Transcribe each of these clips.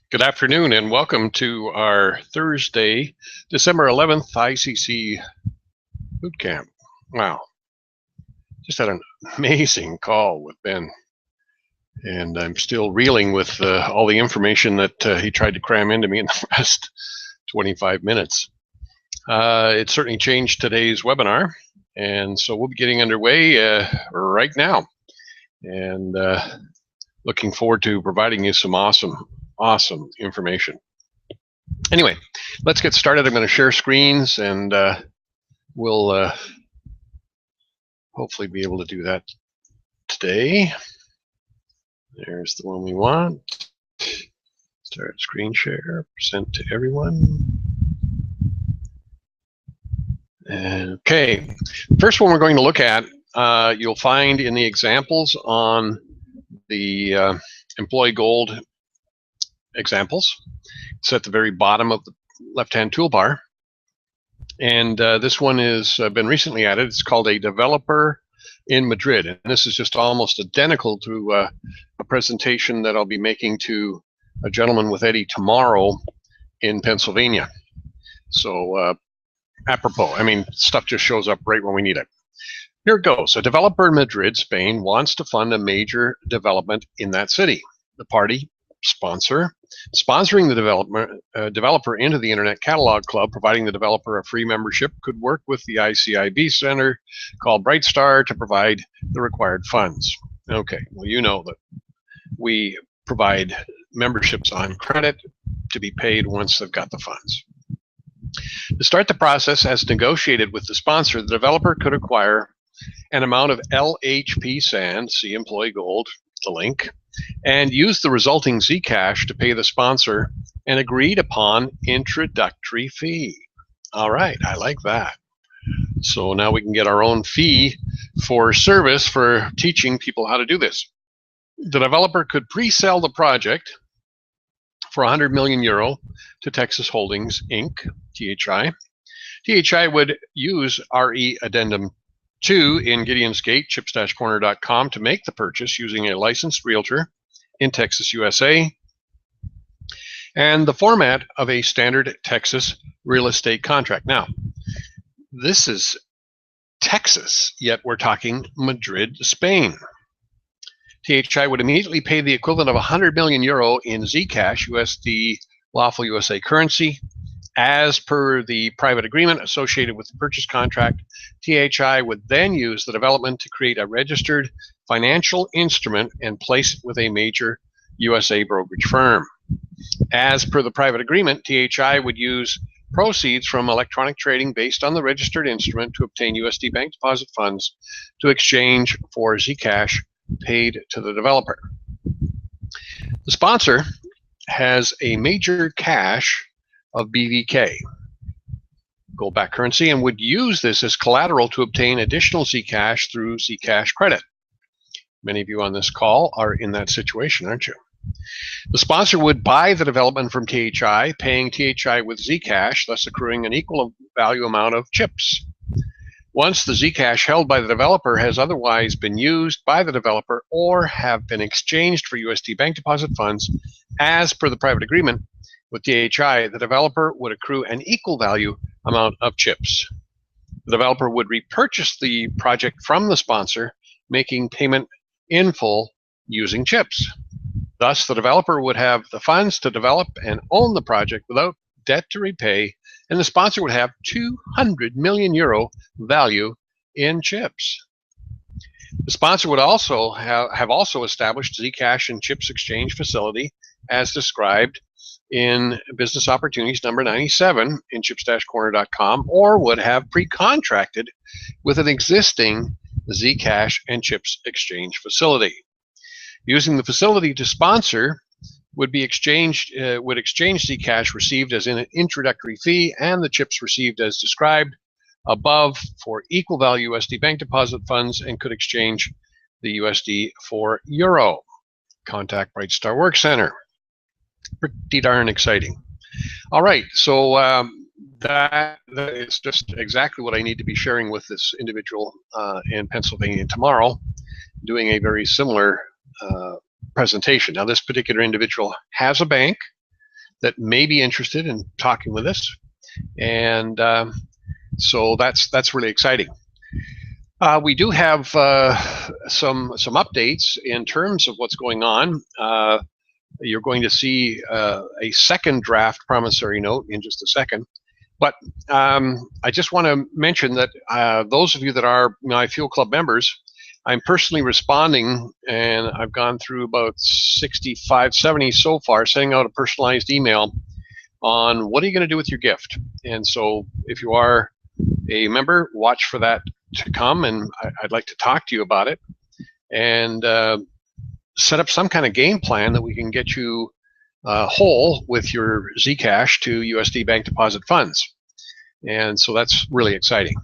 Good afternoon and welcome to our Thursday, December 11th ICC boot camp. Wow, just had an amazing call with Ben, and I'm still reeling with all the information that he tried to cram into me in the last 25 minutes. It certainly changed today's webinar, and so we'll be getting underway right now, and looking forward to providing you some awesome information. Anyway, let's get started. I'm going to share screens, and we'll hopefully be able to do that today. There's the one we want. Start screen share, present to everyone. Okay, first one we're going to look at, you'll find in the examples on the Employee Gold examples. It's at the very bottom of the left-hand toolbar. And this one has been recently added. It's called a developer in Madrid. And this is just almost identical to a presentation that I'll be making to a gentleman with Eddie tomorrow in Pennsylvania. So apropos, I mean, stuff just shows up right when we need it. Here it goes. A developer in Madrid, Spain, wants to fund a major development in that city. The party sponsor sponsoring the developer into the Internet Catalog Club, providing the developer a free membership, could work with the ICIB Center called Brightstar to provide the required funds. Okay, well, you know that we provide memberships on credit to be paid once they've got the funds. To start the process, as negotiated with the sponsor, the developer could acquire an amount of LHP sand, see Employee Gold, the link, and use the resulting Zcash to pay the sponsor an agreed upon introductory fee. All right, I like that. So now we can get our own fee for service for teaching people how to do this. The developer could pre-sell the project for 100 million euro to Texas Holdings Inc., THI. THI would use RE Addendum 2 in Gideon's Gate, chips-corner.com, to make the purchase using a licensed realtor in Texas, USA, and the format of a standard Texas real estate contract. Now, this is Texas, yet we're talking Madrid, Spain. THI would immediately pay the equivalent of 100 million euro in Zcash, USD lawful USA currency. As per the private agreement associated with the purchase contract, THI would then use the development to create a registered financial instrument and place it with a major USA brokerage firm. As per the private agreement, THI would use proceeds from electronic trading based on the registered instrument to obtain USD bank deposit funds to exchange for Zcash paid to the developer. The sponsor has a major cache of BVK, gold-backed currency, and would use this as collateral to obtain additional Zcash through Zcash credit. Many of you on this call are in that situation, aren't you? The sponsor would buy the development from THI, paying THI with Zcash, thus accruing an equal value amount of chips. Once the Zcash held by the developer has otherwise been used by the developer or have been exchanged for USD bank deposit funds, as per the private agreement with THI, the developer would accrue an equal value amount of chips. The developer would repurchase the project from the sponsor, making payment in full using chips. Thus, the developer would have the funds to develop and own the project without debt to repay, and the sponsor would have 200 million euro value in chips. The sponsor would also have established Zcash and chips exchange facility as described in Business Opportunities number 97 in chips-corner.com, or would have pre-contracted with an existing Zcash and chips exchange facility. Using the facility to sponsor would exchange Zcash received as an introductory fee and the chips received as described above for equal value USD bank deposit funds, and could exchange the USD for euro. Contact Brightstar Work Center. Pretty darn exciting. All right, so that is just exactly what I need to be sharing with this individual in Pennsylvania tomorrow, doing a very similar presentation. Now, this particular individual has a bank, that may be interested in talking with us, and so that's really exciting. We do have some updates in terms of what's going on. You're going to see a second draft promissory note in just a second. But I just want to mention that those of you that are my Fuel Club members, I'm personally responding, and I've gone through about 65, 70 so far, sending out a personalized email on what are you going to do with your gift. And so if you are a member, watch for that to come, and I'd like to talk to you about it and set up some kind of game plan that we can get you whole with your Zcash to USD bank deposit funds. And so that's really exciting.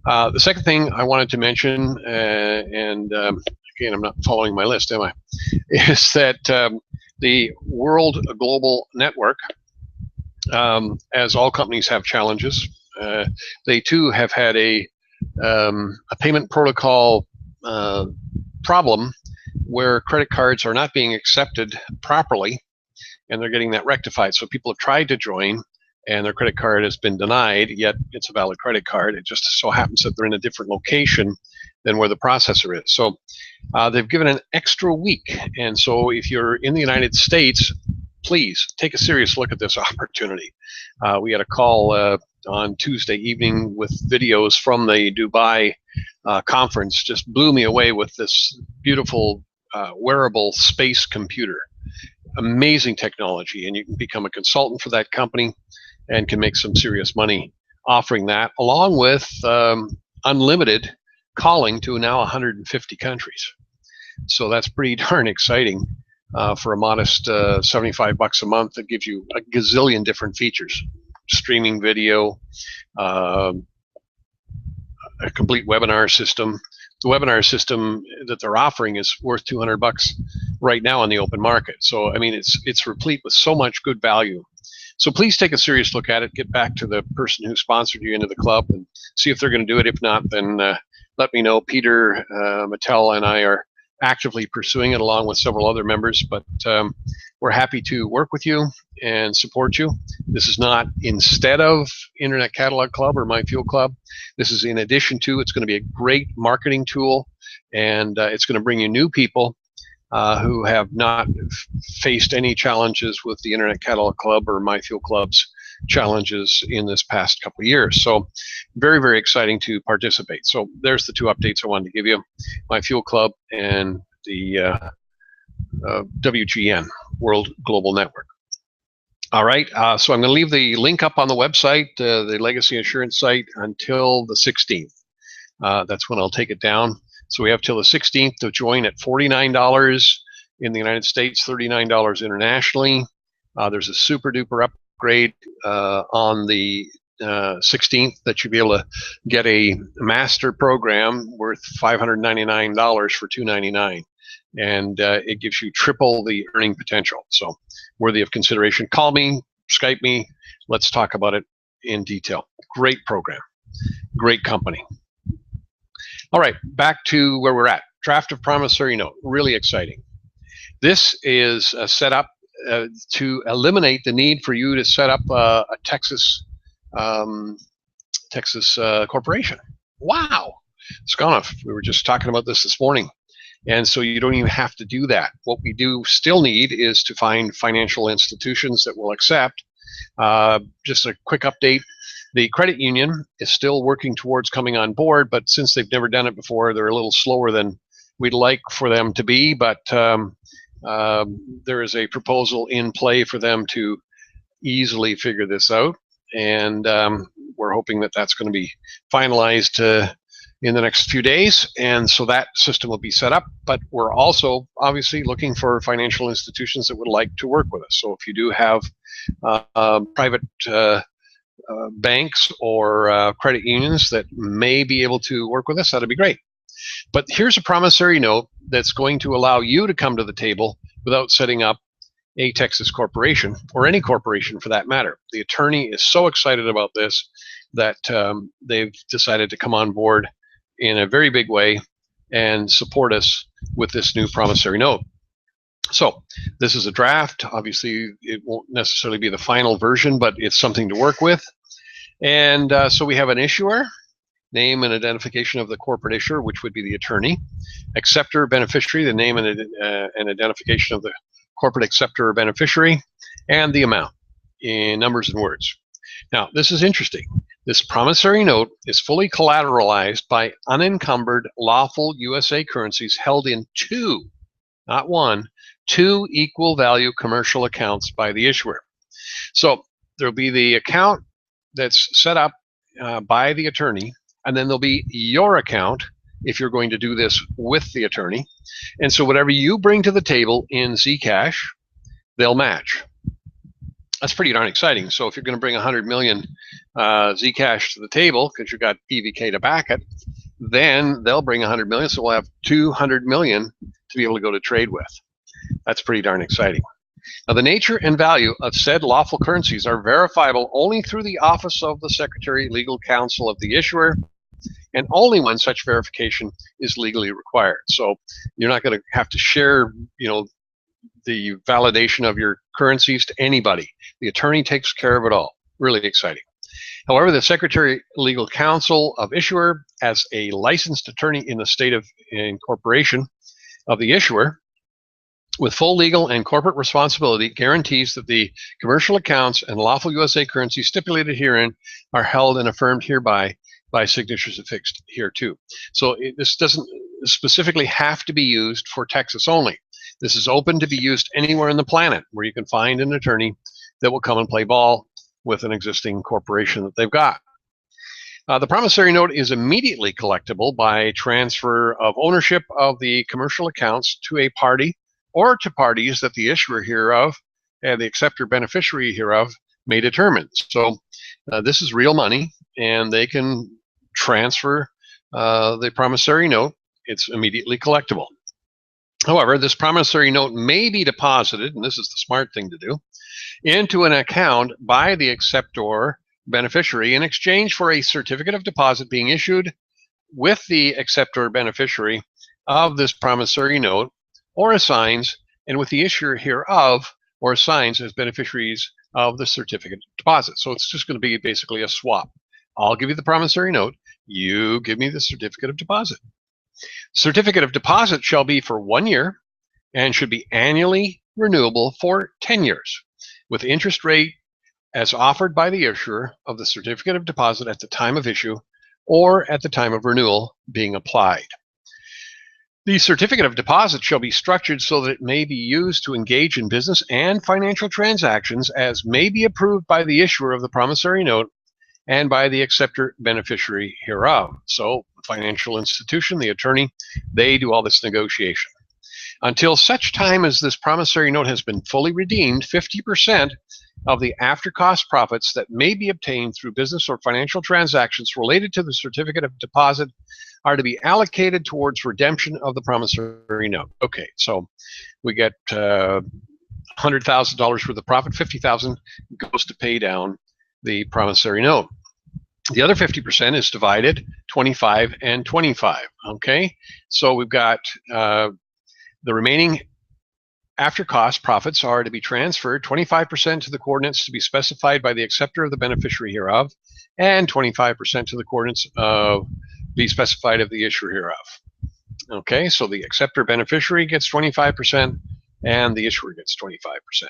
The second thing I wanted to mention, and again, I'm not following my list, am I? Is that the World Global Network, as all companies have challenges, they too have had a payment protocol problem where credit cards are not being accepted properly, and they're getting that rectified. So people have tried to join, and their credit card has been denied, yet it's a valid credit card. It just so happens that they're in a different location than where the processor is. So they've given an extra week. And so if you're in the United States, please take a serious look at this opportunity. We had a call on Tuesday evening with videos from the Dubai conference. Just blew me away with this beautiful wearable space computer. Amazing technology, and you can become a consultant for that company and can make some serious money offering that, along with unlimited calling to now 150 countries. So that's pretty darn exciting for a modest $75 a month. That gives you a gazillion different features: streaming video, a complete webinar system. The webinar system that they're offering is worth $200 right now on the open market. So I mean, it's replete with so much good value. So please take a serious look at it. Get back to the person who sponsored you into the club and see if they're going to do it. If not, then let me know. Peter Mattel and I are actively pursuing it, along with several other members, but we're happy to work with you and support you. This is not instead of Internet Catalog Club or My Fuel Club. This is in addition to. It's going to be a great marketing tool, and it's going to bring you new people who have not faced any challenges with the Internet Catalog Club or My Fuel Club's challenges in this past couple of years. So very, very exciting to participate. So there's the two updates I wanted to give you: My Fuel Club and the WGN, World Global Network. All right, so I'm going to leave the link up on the website, the Legacy Insurance site, until the 16th. That's when I'll take it down. So we have till the 16th to join at $49 in the United States, $39 internationally. There's a super duper upgrade on the 16th that you'll be able to get a master program worth $599 for $299. And it gives you triple the earning potential. So worthy of consideration. Call me, Skype me, let's talk about it in detail. Great program, great company. All right, back to where we're at. Draft of promissory note, really exciting. This is set up to eliminate the need for you to set up a Texas corporation. Wow, Sconov, we were just talking about this morning. And so you don't even have to do that. What we do still need is to find financial institutions that will accept. Just a quick update. The credit union is still working towards coming on board, but since they've never done it before, they're a little slower than we'd like for them to be. But there is a proposal in play for them to easily figure this out. And we're hoping that that's going to be finalized in the next few days, and so that system will be set up. But we're also obviously looking for financial institutions that would like to work with us. So if you do have private banks or credit unions that may be able to work with us, that'd be great. But here's a promissory note that's going to allow you to come to the table without setting up a Texas corporation, or any corporation for that matter. The attorney is so excited about this that they've decided to come on board in a very big way and support us with this new promissory note. So this is a draft. Obviously, it won't necessarily be the final version, but it's something to work with. And so we have an issuer, name and identification of the corporate issuer, which would be the attorney. Acceptor, beneficiary, the name and identification of the corporate acceptor or beneficiary, and the amount in numbers and words. Now, this is interesting. This promissory note is fully collateralized by unencumbered lawful USA currencies held in two, not one, two equal value commercial accounts by the issuer. So there'll be the account that's set up by the attorney, and then there'll be your account if you're going to do this with the attorney. And so whatever you bring to the table in Zcash, they'll match. That's pretty darn exciting. So if you're going to bring 100 million Zcash to the table because you've got BVK to back it, then they'll bring 100 million. So we'll have 200 million to be able to go to trade with. That's pretty darn exciting. Now, the nature and value of said lawful currencies are verifiable only through the office of the Secretary Legal Counsel of the issuer, and only when such verification is legally required. So you're not going to have to share, the validation of your currencies to anybody. The attorney takes care of it all. Really exciting. However, the Secretary Legal Counsel of issuer, as a licensed attorney in the state of incorporation of the issuer, with full legal and corporate responsibility, guarantees that the commercial accounts and lawful USA currency stipulated herein are held and affirmed hereby by signatures affixed here too. So this doesn't specifically have to be used for Texas only. This is open to be used anywhere on the planet where you can find an attorney that will come and play ball with an existing corporation that they've got. The promissory note is immediately collectible by transfer of ownership of the commercial accounts to a party or to parties that the issuer hereof and the acceptor beneficiary hereof may determine. So this is real money, and they can transfer the promissory note. It's immediately collectible. However, this promissory note may be deposited, and this is the smart thing to do, into an account by the acceptor beneficiary in exchange for a certificate of deposit being issued with the acceptor beneficiary of this promissory note, or assigns, and with the issuer hereof, or assigns as beneficiaries of the certificate of deposit. So it's just going to be basically a swap. I'll give you the promissory note, you give me the certificate of deposit. Certificate of deposit shall be for 1 year and should be annually renewable for 10 years, with interest rate as offered by the issuer of the certificate of deposit at the time of issue or at the time of renewal being applied. The certificate of deposit shall be structured so that it may be used to engage in business and financial transactions as may be approved by the issuer of the promissory note and by the acceptor beneficiary hereof. So the financial institution, the attorney, they do all this negotiation. Until such time as this promissory note has been fully redeemed, 50% of the after-cost profits that may be obtained through business or financial transactions related to the certificate of deposit are to be allocated towards redemption of the promissory note. Okay, so we get $100,000 worth of profit, $50,000 goes to pay down the promissory note. The other 50% is divided 25 and 25. Okay, so we've got the remaining after cost profits are to be transferred 25% to the coordinates to be specified by the acceptor of the beneficiary hereof, and 25% to the coordinates of be specified of the issuer hereof. Okay, so the acceptor beneficiary gets 25% and the issuer gets 25%.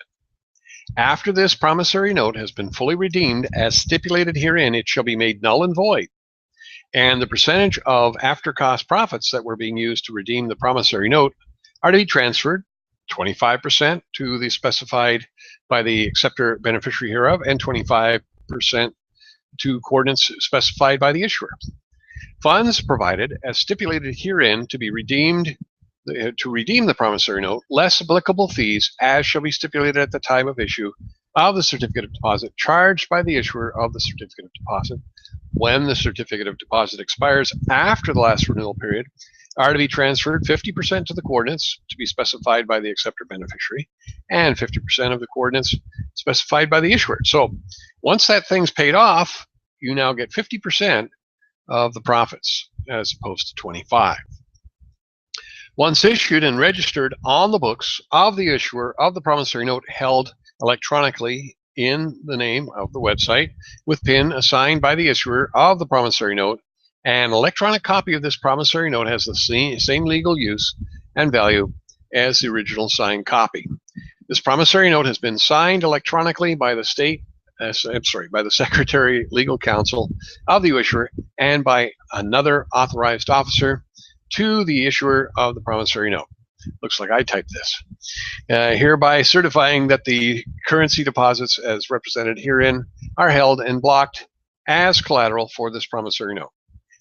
After this promissory note has been fully redeemed as stipulated herein, it shall be made null and void, and the percentage of after cost profits that were being used to redeem the promissory note are to be transferred 25% to the specified by the acceptor beneficiary hereof and 25% to coordinates specified by the issuer. Funds provided as stipulated herein to be redeemed to redeem the promissory note, less applicable fees as shall be stipulated at the time of issue of the certificate of deposit charged by the issuer of the certificate of deposit when the certificate of deposit expires after the last renewal period, are to be transferred 50% to the coordinates to be specified by the acceptor beneficiary and 50% of the coordinates specified by the issuer. So once that thing's paid off, you now get 50% of the profits as opposed to 25. Once issued and registered on the books of the issuer of the promissory note held electronically in the name of the website with PIN assigned by the issuer of the promissory note, an electronic copy of this promissory note has the same legal use and value as the original signed copy. This promissory note has been signed electronically by the by the Secretary Legal Counsel of the issuer and by another authorized officer to the issuer of the promissory note. Looks like I typed this. Hereby certifying that the currency deposits as represented herein are held and blocked as collateral for this promissory note.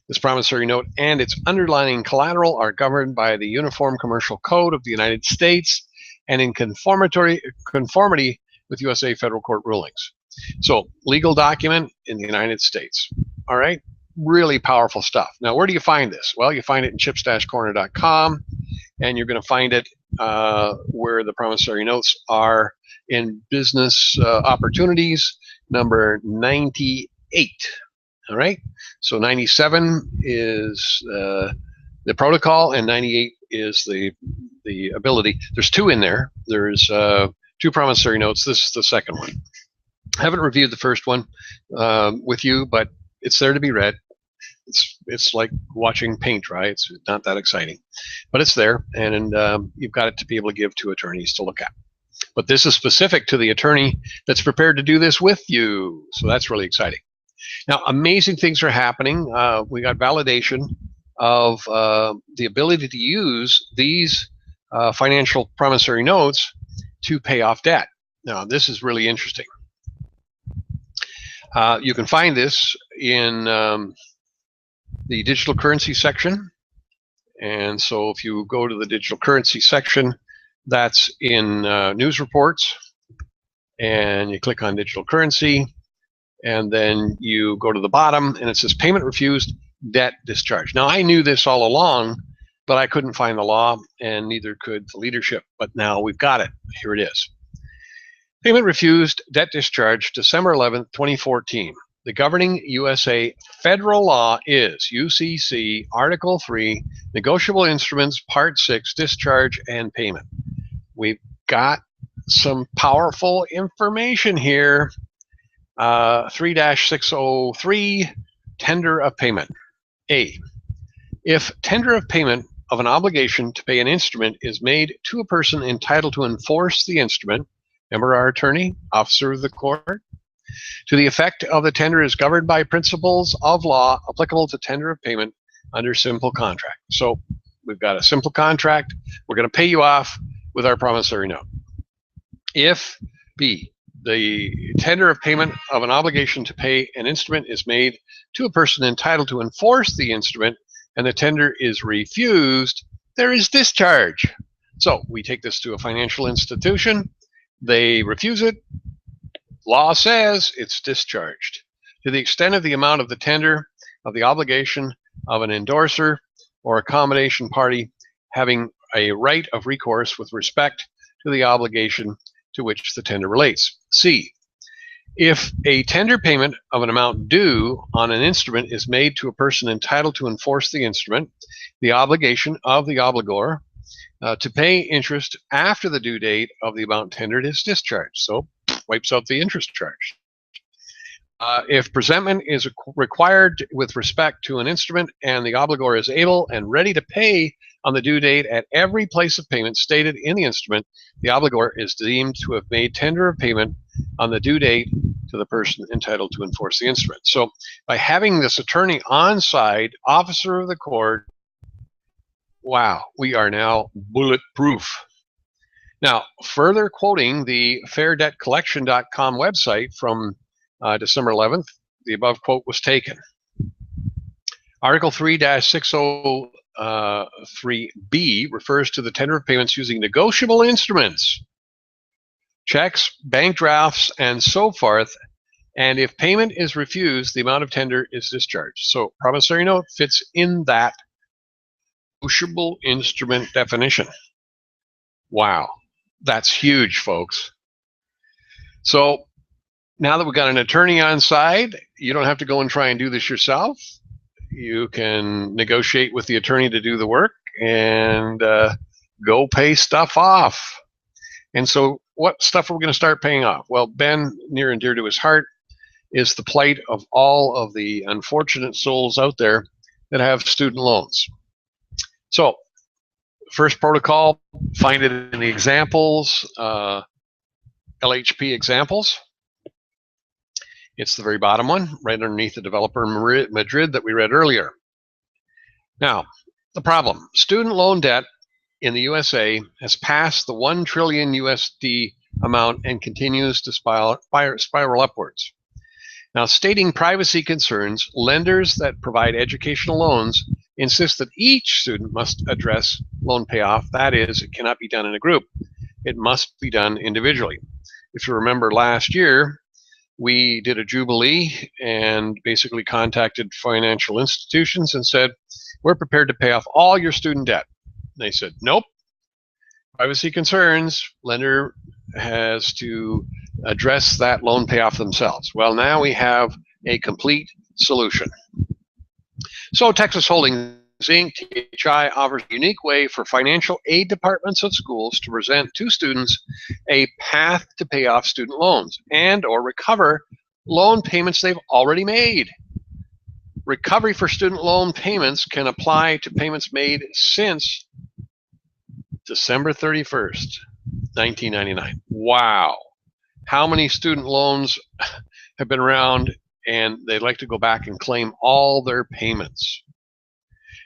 This promissory note and its underlying collateral are governed by the Uniform Commercial Code of the United States and in conformity with USA federal court rulings. So, legal document in the United States. All right, really powerful stuff. Now, where do you find this? Well, you find it in chips-corner.com, and you're going to find it where the promissory notes are in Business Opportunities, number 98. All right, so 97 is the protocol, and 98 is the ability. There's two in there. There's two promissory notes. This is the second one. I haven't reviewed the first one with you, but it's there to be read. It's like watching paint dry. It's not that exciting, but it's there, and you've got it to be able to give to attorneys to look at. But this is specific to the attorney that's prepared to do this with you, so that's really exciting. Now, amazing things are happening. We got validation of the ability to use these financial promissory notes to pay off debt. Now, this is really interesting. You can find this in the digital currency section. And so if you go to the digital currency section, that's in news reports, and you click on digital currency, and then you go to the bottom and it says payment refused, debt discharge. Now, I knew this all along, but I couldn't find the law, and neither could the leadership, but now we've got it. Here it is. Payment refused, debt discharge, December 11th, 2014. The governing USA federal law is UCC Article 3, Negotiable Instruments, Part 6, Discharge and Payment. We've got some powerful information here. 3-603, Tender of Payment. A, if tender of payment of an obligation to pay an instrument is made to a person entitled to enforce the instrument, remember our attorney, officer of the court, to the effect of the tender is governed by principles of law applicable to tender of payment under simple contract. So we've got a simple contract. We're going to pay you off with our promissory note. If B, the tender of payment of an obligation to pay an instrument is made to a person entitled to enforce the instrument and the tender is refused, there is discharge. So we take this to a financial institution. They refuse it. Law says it's discharged. To the extent of the amount of the tender of the obligation of an endorser or accommodation party having a right of recourse with respect to the obligation to which the tender relates. C, if a tender payment of an amount due on an instrument is made to a person entitled to enforce the instrument, the obligation of the obligor to pay interest after the due date of the amount tendered is discharged. So wipes out the interest charge. If presentment is required with respect to an instrument and the obligor is able and ready to pay on the due date at every place of payment stated in the instrument, the obligor is deemed to have made tender of payment on the due date to the person entitled to enforce the instrument. So by having this attorney on side, officer of the court, wow, we are now bulletproof. Now, further quoting the FairDebtCollection.com website from December 11th, the above quote was taken. Article 3-603B refers to the tender of payments using negotiable instruments, checks, bank drafts, and so forth. And if payment is refused, the amount of tender is discharged. So promissory note fits in that negotiable instrument definition. Wow, that's huge, folks. So now that we've got an attorney on side, you don't have to go and try and do this yourself. You can negotiate with the attorney to do the work, and go pay stuff off. And so what stuff are we going to start paying off? Well, Ben, near and dear to his heart, is the plight of all of the unfortunate souls out there that have student loans. So first protocol, find it in the examples, LHP examples. It's the very bottom one, right underneath the developer in Madrid that we read earlier. Now, the problem, student loan debt in the USA has passed the 1 trillion USD amount and continues to spiral upwards. Now, stating privacy concerns, lenders that provide educational loans insist that each student must address loan payoff. That is, it cannot be done in a group. It must be done individually. If you remember last year, we did a jubilee and basically contacted financial institutions and said, we're prepared to pay off all your student debt. And they said, nope, privacy concerns, lender has to address that loan payoff themselves. Well, now we have a complete solution. So Texas Holdings Inc., THI, offers a unique way for financial aid departments of schools to present to students a path to pay off student loans and or recover loan payments they've already made. Recovery for student loan payments can apply to payments made since December 31st, 1999. Wow. How many student loans have been around and they'd like to go back and claim all their payments?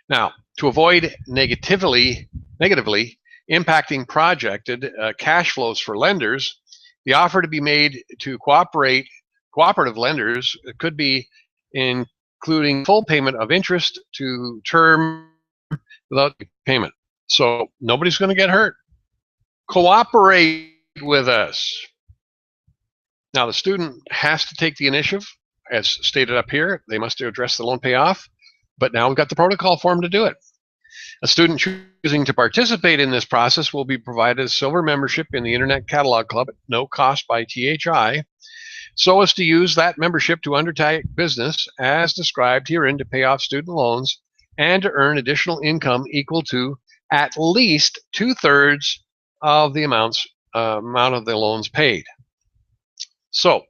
Now, to avoid negatively impacting projected cash flows for lenders, the offer to be made to cooperative lenders could be including full payment of interest to term without payment. So nobody's going to get hurt. Cooperate with us. Now, the student has to take the initiative, as stated up here. They must address the loan payoff. But now we've got the protocol for them to do it. A student choosing to participate in this process will be provided a silver membership in the Internet Catalog Club at no cost by THI, so as to use that membership to undertake business as described herein to pay off student loans and to earn additional income equal to at least 2/3 of the amount of the loans paid. So,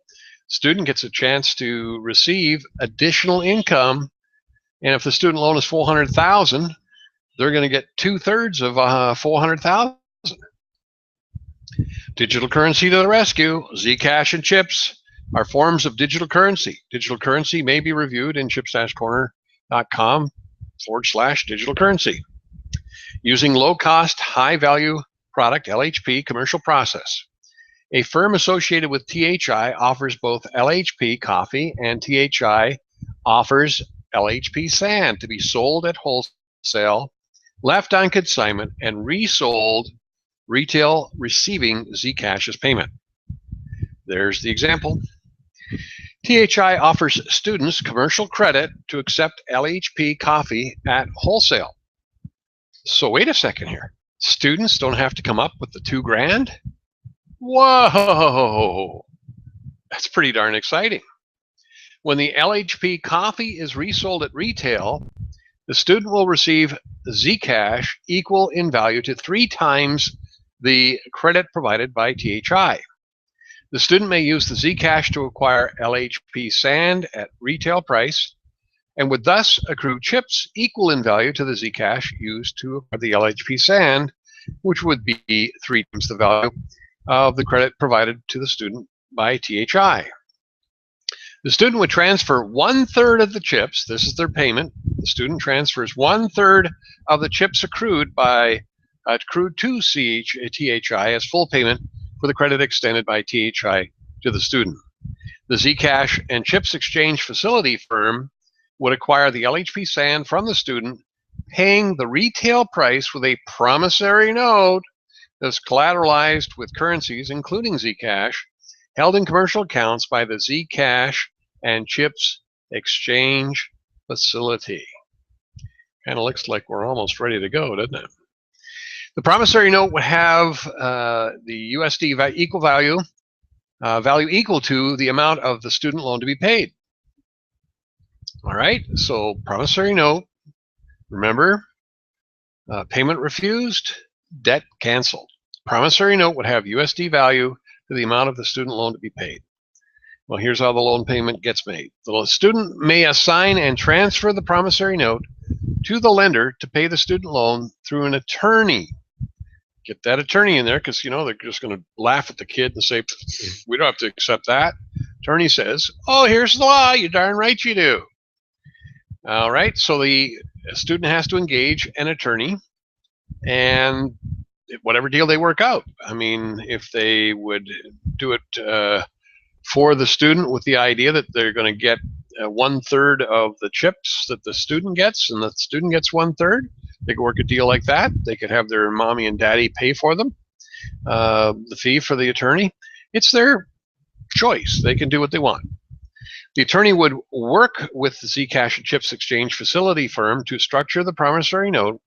student gets a chance to receive additional income. And if the student loan is $400,000, they're going to get 2/3 of $400,000. Digital currency to the rescue. Zcash and chips are forms of digital currency. Digital currency may be reviewed in chips-corner.com/digital currency. Using low-cost, high-value product, LHP, commercial process. A firm associated with THI offers both LHP coffee and THI offers LHP sand to be sold at wholesale, left on consignment, and resold retail receiving Zcash as payment. There's the example. THI offers students commercial credit to accept LHP coffee at wholesale. So wait a second here. Students don't have to come up with the $2,000? Whoa! That's pretty darn exciting. When the LHP coffee is resold at retail, the student will receive Zcash equal in value to 3 times the credit provided by THI. The student may use the Zcash to acquire LHP sand at retail price and would thus accrue chips equal in value to the Zcash used to acquire the LHP sand, which would be 3 times the value of the credit provided to the student by THI. The student would transfer 1/3 of the chips. This is their payment. The student transfers 1/3 of the chips accrued to THI as full payment for the credit extended by THI to the student. The Zcash and chips exchange facility firm would acquire the LHP sand from the student, paying the retail price with a promissory note that's collateralized with currencies, including Zcash, held in commercial accounts by the Zcash and chips exchange facility. Kind of looks like we're almost ready to go, doesn't it? The promissory note would have the USD value equal to the amount of the student loan to be paid. All right, so promissory note, remember, Payment refused, debt canceled. Promissory note would have USD value to the amount of the student loan to be paid. Well, here's how the loan payment gets made. The student may assign and transfer the promissory note to the lender to pay the student loan through an attorney. Get that attorney in there, because they're just going to laugh at the kid and say, we don't have to accept that. Attorney says, oh, here's the law. You darn right you do. All right, so the student has to engage an attorney, and whatever deal they work out. I mean, if they would do it for the student with the idea that they're going to get 1/3 of the chips that the student gets, and the student gets 1/3, they could work a deal like that. They could have their mommy and daddy pay for them the fee for the attorney. It's their choice. They can do what they want. The attorney would work with the Zcash and Chips Exchange facility firm to structure the promissory note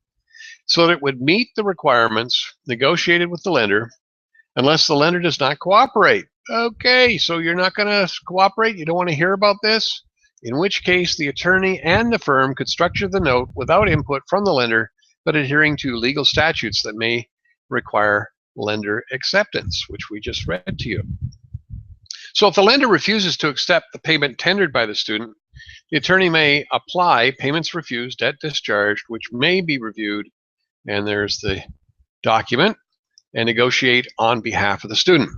so that it would meet the requirements negotiated with the lender, unless the lender does not cooperate. Okay, so you're not going to cooperate? You don't want to hear about this? In which case, the attorney and the firm could structure the note without input from the lender, but adhering to legal statutes that may require lender acceptance, which we just read to you. So if the lender refuses to accept the payment tendered by the student, the attorney may apply payments refused, debt discharged, which may be reviewed, and there's the document, and negotiate on behalf of the student.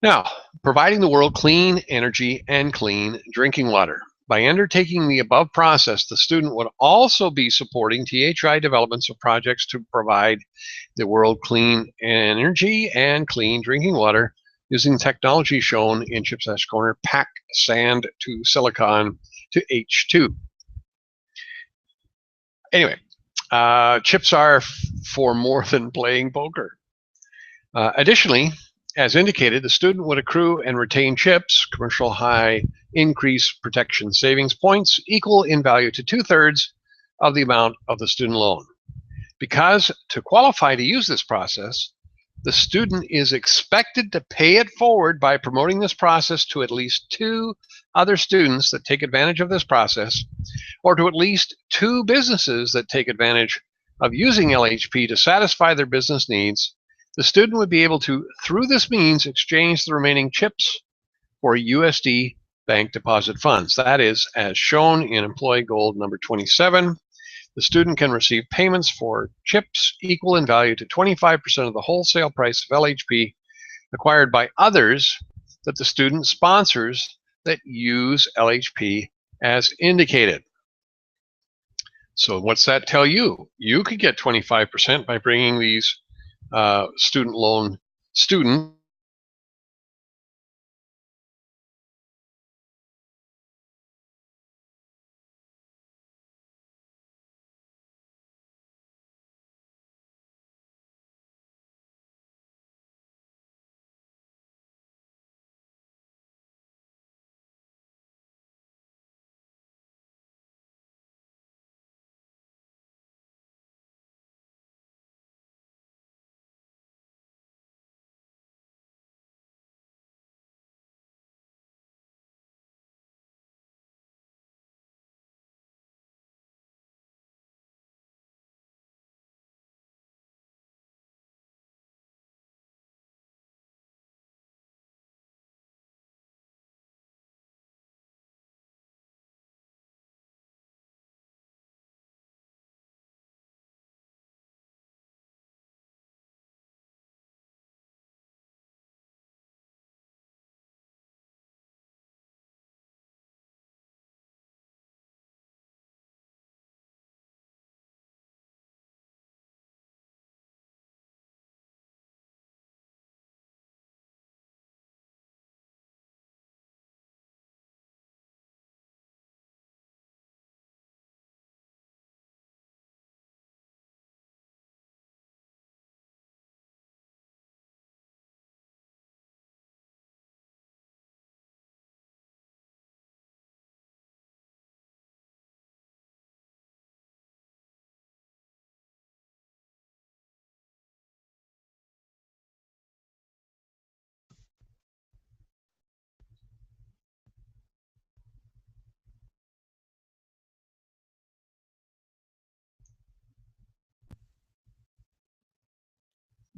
Now, providing the world clean energy and clean drinking water. By undertaking the above process, the student would also be supporting THI developments of projects to provide the world clean energy and clean drinking water using technology shown in Chips Ash Corner, pack sand to silicon to H2. Anyway, chips are for more than playing poker. Additionally, as indicated, the student would accrue and retain chips, commercial high increase protection savings points, equal in value to 2/3 of the amount of the student loan. Because to qualify to use this process, the student is expected to pay it forward by promoting this process to at least 2 other students that take advantage of this process, or to at least 2 businesses that take advantage of using LHP to satisfy their business needs. The student would be able to, through this means, exchange the remaining chips for USD bank deposit funds. That is, as shown in Employee Gold number 27. The student can receive payments for chips equal in value to 25% of the wholesale price of LHP acquired by others that the student sponsors that use LHP as indicated. So what's that tell you? You could get 25% by bringing these student loan students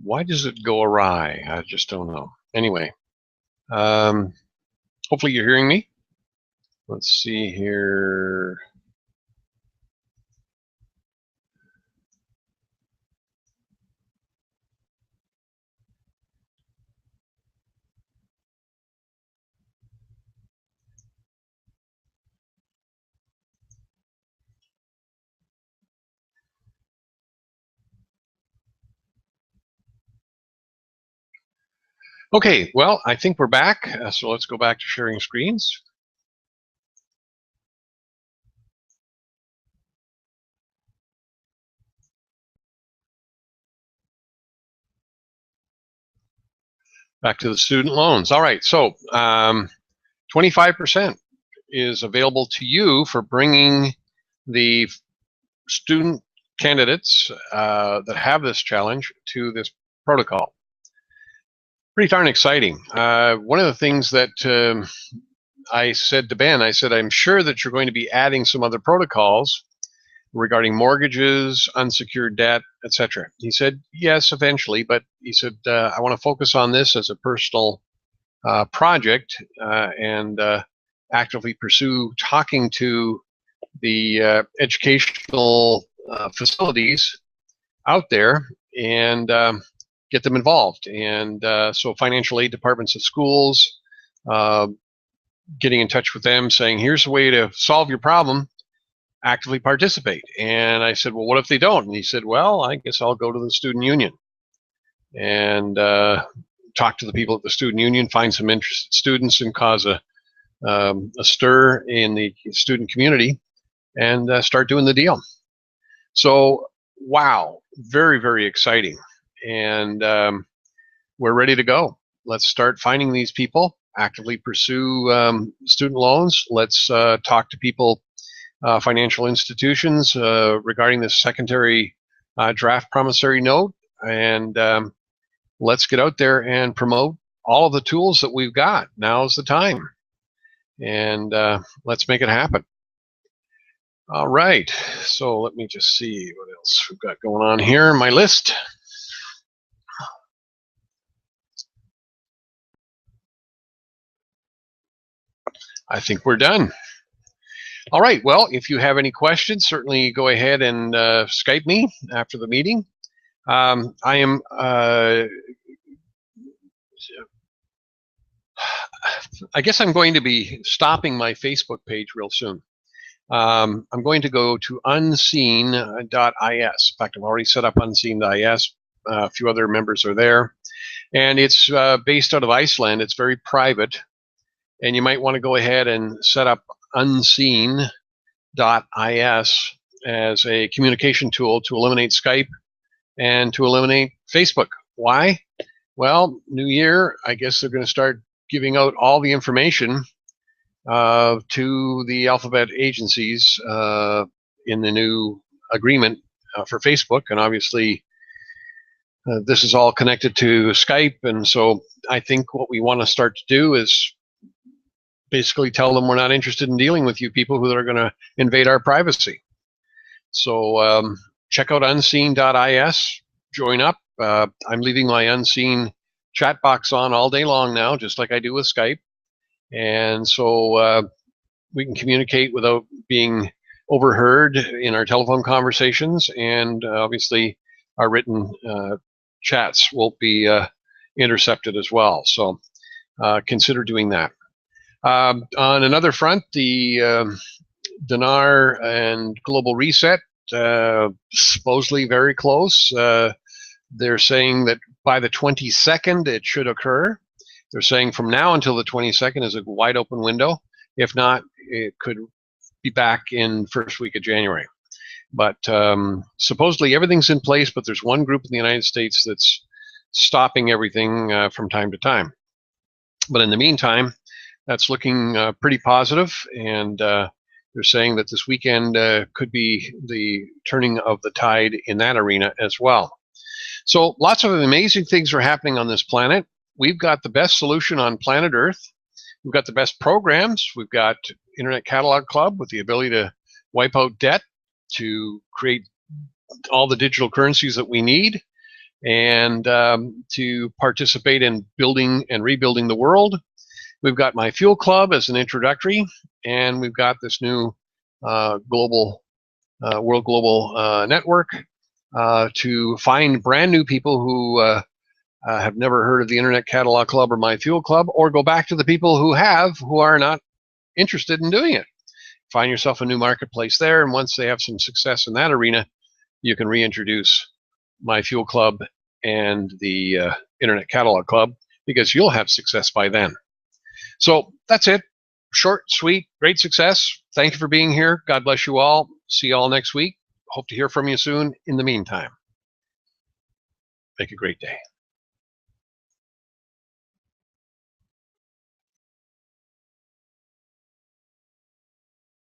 Why does it go awry? I just don't know. Anyway, hopefully you're hearing me. Let's see here. Okay, well, I think we're back. So let's go back to sharing screens. Back to the student loans. All right, so 25% is available to you for bringing the student candidates that have this challenge to this protocol. Pretty darn exciting. One of the things that I said to Ben, I said, I'm sure that you're going to be adding some other protocols regarding mortgages, unsecured debt, etc. He said, yes, eventually, but he said, I want to focus on this as a personal project and actively pursue talking to the educational facilities out there and get them involved. And so financial aid departments of schools, getting in touch with them, saying, here's a way to solve your problem, actively participate. And I said, well, what if they don't? And he said, well, I guess I'll go to the student union and talk to the people at the student union, find some interested students and cause a stir in the student community and start doing the deal. So, wow, very, very exciting. And we're ready to go. Let's start finding these people, actively pursue student loans. Let's talk to people, financial institutions regarding this secondary draft promissory note. And let's get out there and promote all of the tools that we've got. Now's the time. And let's make it happen. All right, so let me just see what else we've got going on here in my list. I think we're done. All right, well, if you have any questions, certainly go ahead and Skype me after the meeting. I am I guess I'm going to be stopping my Facebook page real soon. I'm going to go to unseen.is. In fact, I've already set up unseen.is. A few other members are there. And it's based out of Iceland. It's very private. And you might want to go ahead and set up unseen.is as a communication tool to eliminate Skype and to eliminate Facebook. Why? Well, new year, I guess they're going to start giving out all the information to the alphabet agencies in the new agreement for Facebook. And obviously, this is all connected to Skype. And so I think what we want to start to do is basically tell them we're not interested in dealing with you people who are going to invade our privacy. So check out unseen.is, join up. I'm leaving my Unseen chat box on all day long now, just like I do with Skype. And so we can communicate without being overheard in our telephone conversations. And obviously our written chats won't be intercepted as well. So consider doing that. On another front, the Dinar and Global Reset, supposedly very close. They're saying that by the 22nd it should occur. They're saying from now until the 22nd is a wide open window. If not, it could be back in first week of January. But supposedly everything's in place, but there's one group in the United States that's stopping everything from time to time. But in the meantime, that's looking pretty positive, and they're saying that this weekend could be the turning of the tide in that arena as well. So lots of amazing things are happening on this planet. We've got the best solution on planet Earth. We've got the best programs. We've got Internet Catalog Club with the ability to wipe out debt, to create all the digital currencies that we need. and to participate in building and rebuilding the world. We've got My Fuel Club as an introductory, and we've got this new World Global Network to find brand new people who have never heard of the Internet Catalog Club or My Fuel Club, or go back to the people who have, who are not interested in doing it. Find yourself a new marketplace there, and once they have some success in that arena, you can reintroduce My Fuel Club and the Internet Catalog Club, because you'll have success by then. So that's it. Short, sweet, great success. Thank you for being here. God bless you all. See you all next week. Hope to hear from you soon. In the meantime, make a great day.